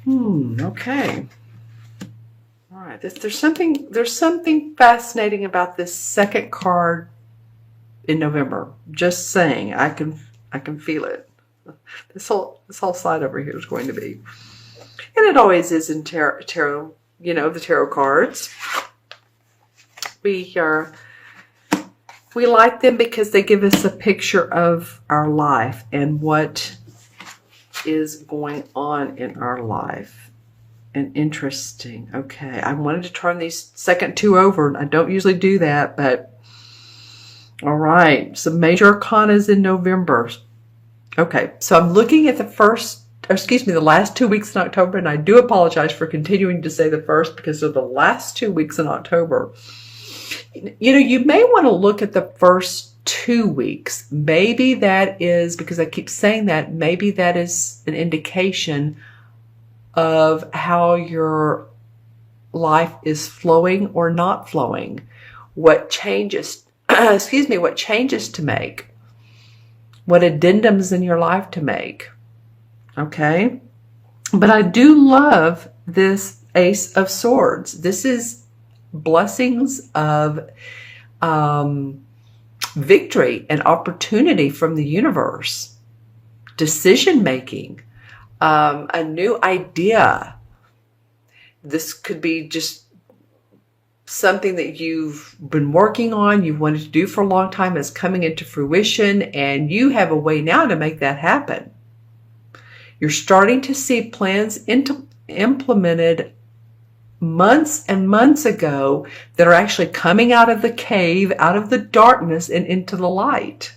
Okay. All right. There's something fascinating about this second card in November. Just saying. I can feel it. This whole side over here is going to be. And it always is in tarot, the tarot cards. We like them because they give us a picture of our life and what is going on in our life. And interesting. Okay, I wanted to turn these second two over. I don't usually do that, but all right. Some major arcanas in November. Okay, so I'm looking at the last 2 weeks in October, and I do apologize for continuing to say the first because they're the last 2 weeks in October. You may want to look at the first 2 weeks. Maybe that is, because I keep saying that, maybe that is an indication of how your life is flowing or not flowing. What changes, what changes to make. What addendums in your life to make. Okay? But I do love this Ace of Swords. This is blessings of victory and opportunity from the universe. Decision making. A new idea. This could be just something that you've been working on, you've wanted to do for a long time, is coming into fruition, and you have a way now to make that happen. You're starting to see plans implemented months and months ago that are actually coming out of the cave, out of the darkness, and into the light.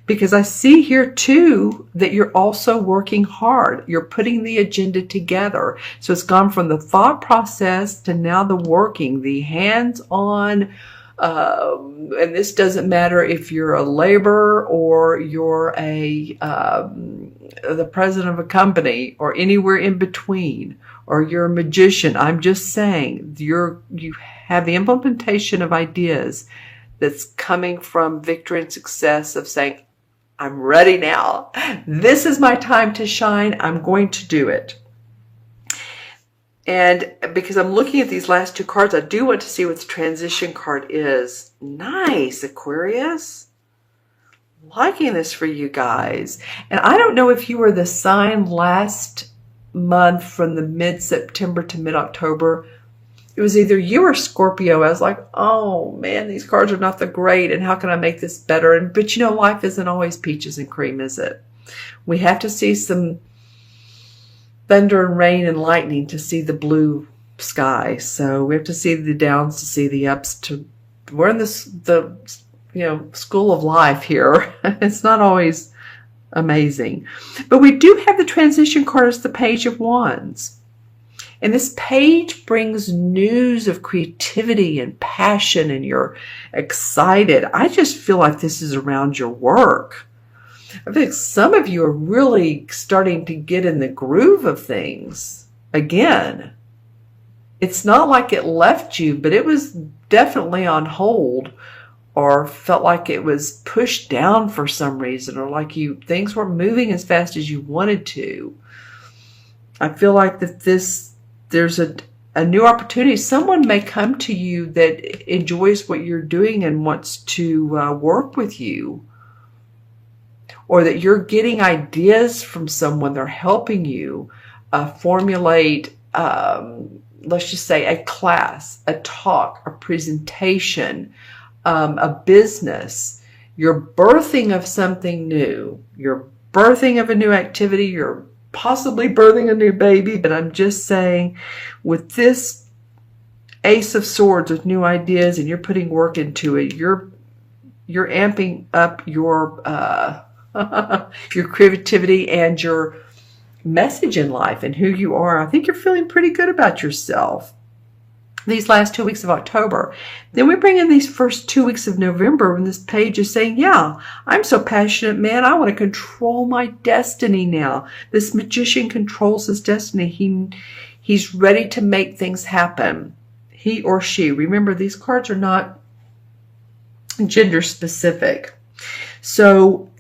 Because I see here too that you're also working hard. You're putting the agenda together. So it's gone from the thought process to now the working, the hands-on. And this doesn't matter if you're a laborer or you're the president of a company or anywhere in between, or you're a magician. I'm just saying you have the implementation of ideas that's coming from victory and success of saying, I'm ready now. This is my time to shine. I'm going to do it. And because I'm looking at these last two cards, I do want to see what the transition card is. Nice, Aquarius. Liking this for you guys. And I don't know if you were the sign last month from the mid-September to mid-October. It was either you or Scorpio. I was like, oh man, these cards are not that great, and how can I make this better? But life isn't always peaches and cream, is it? We have to see some thunder and rain and lightning to see the blue sky. So we have to see the downs to see the ups. We're in the school of life here. It's not always amazing. But we do have the transition card as the Page of Wands. And this page brings news of creativity and passion, and you're excited. I just feel like this is around your work. I think some of you are really starting to get in the groove of things again. It's not like it left you, but it was definitely on hold, or felt like it was pushed down for some reason, or like things weren't moving as fast as you wanted to. I feel like there's a new opportunity. Someone may come to you that enjoys what you're doing and wants to work with you. Or that you're getting ideas from someone. They're helping you formulate, let's just say, a class, a talk, a presentation, a business. You're birthing of something new. You're birthing of a new activity. You're possibly birthing a new baby, but I'm just saying, with this Ace of Swords with new ideas, and you're putting work into it, you're amping up your your creativity and your message in life and who you are. I think you're feeling pretty good about yourself these last 2 weeks of October. Then we bring in these first 2 weeks of November, when this page is saying, yeah, I'm so passionate, man. I want to control my destiny now. This magician controls his destiny. He's ready to make things happen. He or she. Remember, these cards are not gender specific. So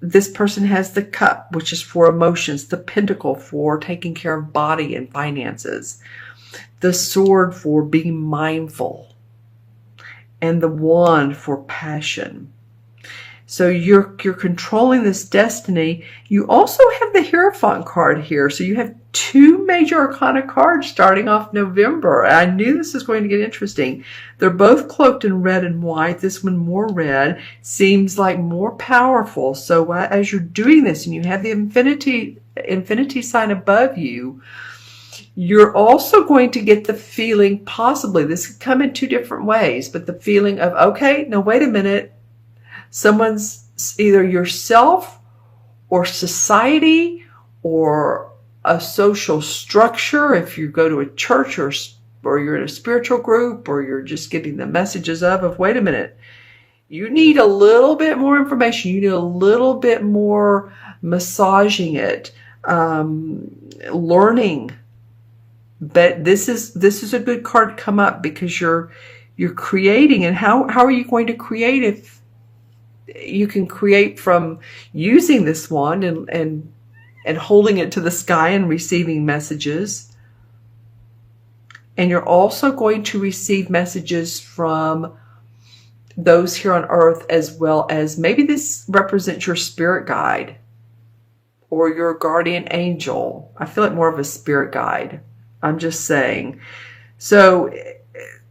this person has the cup, which is for emotions, the pentacle for taking care of body and finances, the sword for being mindful, and the wand for passion. So you're controlling this destiny. You also have the Hierophant card here. So you have 2 major arcana cards starting off November. I knew this was going to get interesting. They're both cloaked in red and white. This one more red seems like more powerful. So as you're doing this and you have the infinity sign above you, you're also going to get the feeling, possibly, this could come in 2 different ways, but the feeling of, okay, no, wait a minute. Someone's, either yourself or society or a social structure, if you go to a church or you're in a spiritual group, or you're just getting the messages of, wait a minute, you need a little bit more information. You need a little bit more massaging it, learning. But this is a good card to come up, because you're creating. And how are you going to create if you can create from using this wand and holding it to the sky and receiving messages? And you're also going to receive messages from those here on earth, as well as maybe this represents your spirit guide or your guardian angel. I feel like more of a spirit guide. I'm just saying. So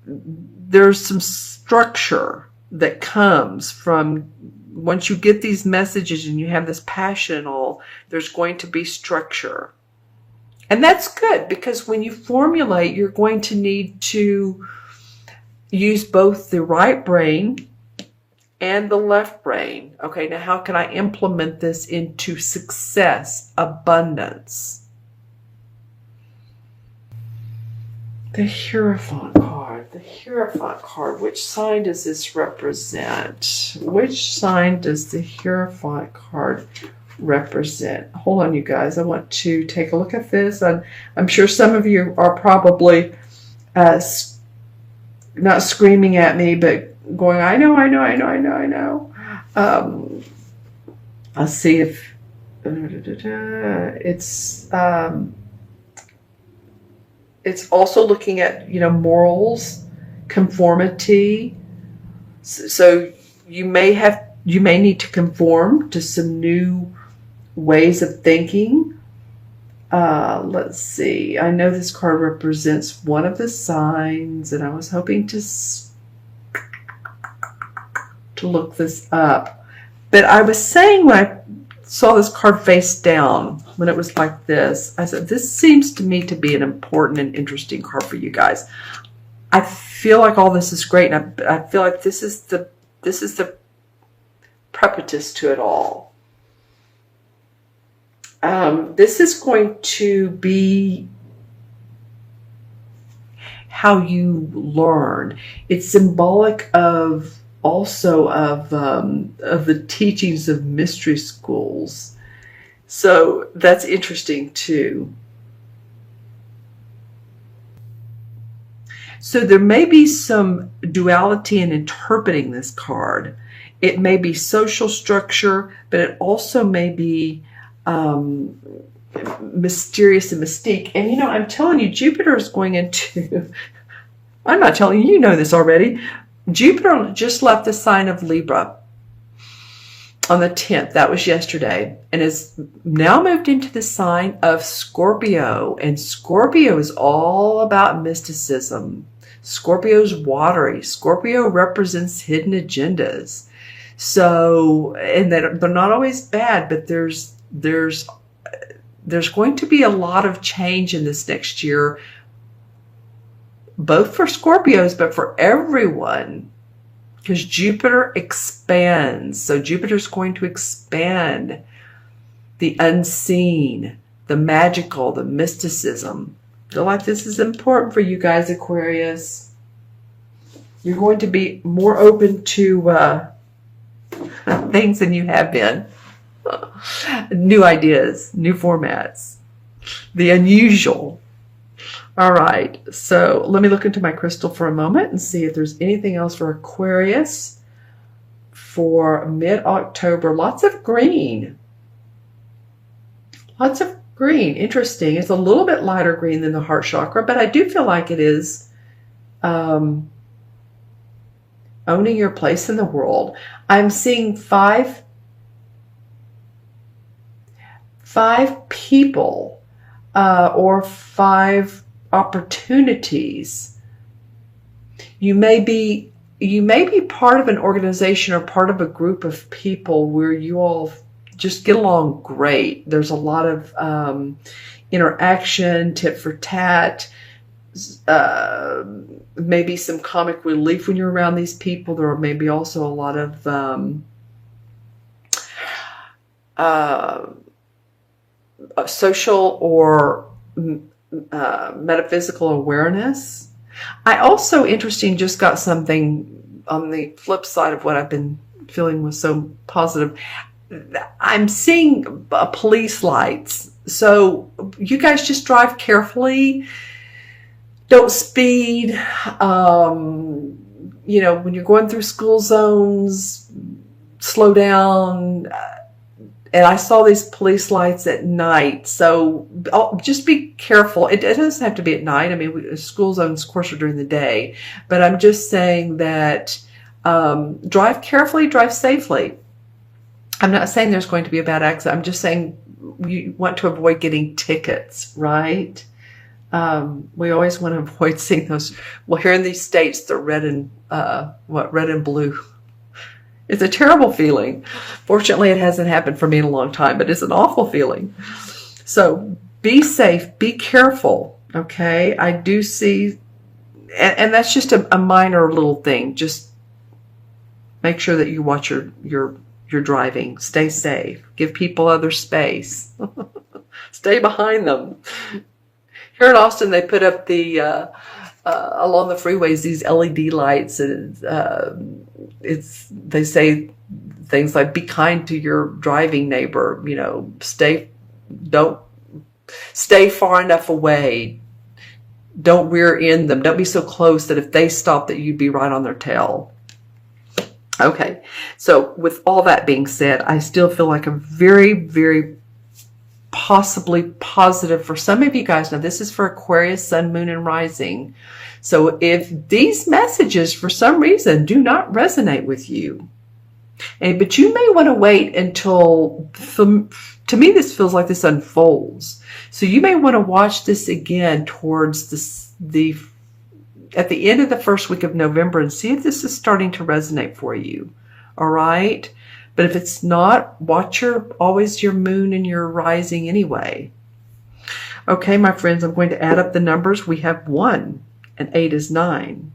there's some structure that comes from, once you get these messages and you have this passion and all, there's going to be structure. And that's good, because when you formulate, you're going to need to use both the right brain and the left brain. Okay, now how can I implement this into success, abundance? The Hierophant card. The Hierophant card. Which sign does this represent? Which sign does the Hierophant card represent? Hold on, you guys. I want to take a look at this. I'm sure some of you are probably not screaming at me, but going, I know. I'll see if it's also looking at, morals, conformity. So you may need to conform to some new ways of thinking. Let's see. I know this card represents one of the signs, and I was hoping to look this up. But I was saying, when I saw this card face down, when it was like this, I said, this seems to me to be an important and interesting card for you guys. I feel like all this is great, and I feel like this is the preface to it all. This is going to be how you learn. It's symbolic of the teachings of mystery schools. So that's interesting too. So there may be some duality in interpreting this card. It may be social structure, but it also may be mysterious and mystique. And I'm telling you, Jupiter is going into, I'm not telling you, you know this already. Jupiter just left the sign of Libra on the 10th. That was yesterday. And has now moved into the sign of Scorpio. And Scorpio is all about mysticism. Scorpio's watery. Scorpio represents hidden agendas. So, and they're not always bad, but there's going to be a lot of change in this next year, both for Scorpios, but for everyone, because Jupiter expands. So Jupiter's going to expand the unseen, the magical, the mysticism. I feel like this is important for you guys, Aquarius. You're going to be more open to things than you have been. New ideas, new formats, the unusual. All right, so let me look into my crystal for a moment and see if there's anything else for Aquarius for mid-October. Lots of green. Lots of green. Interesting. It's a little bit lighter green than the heart chakra, but I do feel like it is owning your place in the world. I'm seeing five people or 5 opportunities. You may be part of an organization or part of a group of people where you all just get along great. There's a lot of interaction, tit for tat, maybe some comic relief when you're around these people. There are maybe also a lot of social or metaphysical awareness. I also, interesting, just got something on the flip side of what I've been feeling was so positive. I'm seeing police lights. So you guys just drive carefully. Don't speed. When you're going through school zones, slow down. And I saw these police lights at night. So just be careful. It doesn't have to be at night. I mean, school zones, of course, are during the day. But I'm just saying that drive carefully, drive safely. I'm not saying there's going to be a bad accident. I'm just saying you want to avoid getting tickets, right? We always want to avoid seeing those. Well, here in these states, they're red and blue. It's a terrible feeling. Fortunately, it hasn't happened for me in a long time, but it's an awful feeling. So be safe, be careful, okay? I do see, and that's just a minor little thing. Just make sure that you watch your driving. Stay safe. Give people other space. Stay behind them. Here in Austin, they put up the along the freeways these LED lights, and they say things like, "Be kind to your driving neighbor." Don't stay far enough away. Don't rear end them. Don't be so close that if they stop, that you'd be right on their tail. Okay, so with all that being said, I still feel like a very, very possibly positive for some of you guys. Now, this is for Aquarius, Sun, Moon, and Rising. So if these messages, for some reason, do not resonate with you, but you may want to wait until, to me, this feels like this unfolds. So you may want to watch this again towards at the end of the first week of November and see if this is starting to resonate for you. All right. But if it's not, watch always your moon and your rising anyway. Okay, my friends, I'm going to add up the numbers. We have 1, and 8 is 9,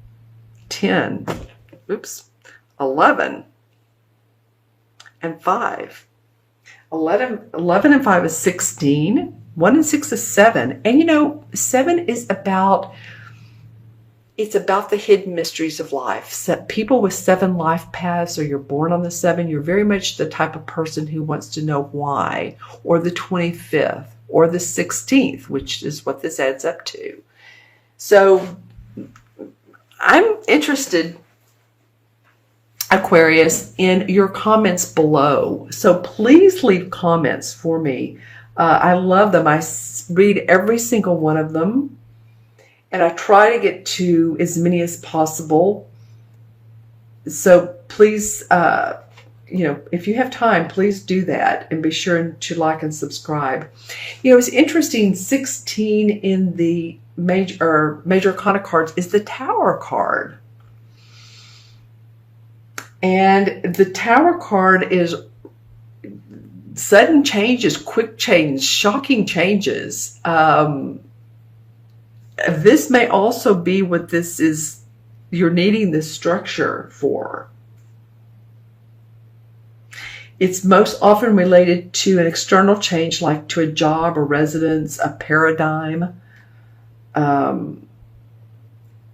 10, 11, and 5. 11 and 5 is 16. 1 and 6 is 7. And 7 is about the hidden mysteries of life. So people with 7 life paths, or you're born on the 7, you're very much the type of person who wants to know why, or the 25th, or the 16th, which is what this adds up to. So I'm interested, Aquarius, in your comments below. So please leave comments for me. I love them. I read every single one of them. And I try to get to as many as possible. So please, if you have time, please do that. And be sure to like and subscribe. It's interesting, 16 in the major arcana cards is the Tower card. And the Tower card is sudden changes, quick change, shocking changes. This may also be what this is, you're needing this structure for. It's most often related to an external change, like to a job, a residence, a paradigm.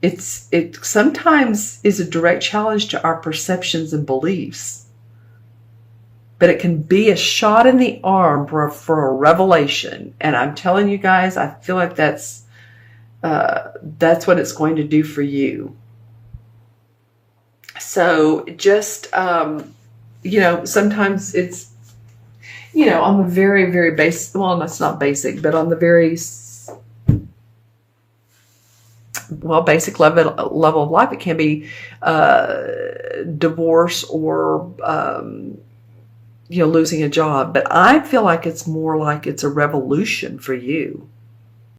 It sometimes is a direct challenge to our perceptions and beliefs. But it can be a shot in the arm for a revelation. And I'm telling you guys, I feel like that's what it's going to do for you. So just you know, sometimes it's, you know, on the very, very basic, well, that's not basic, but on the very, well, basic level of life, it can be divorce or, you know, losing a job. But I feel like it's more like it's a revolution for you.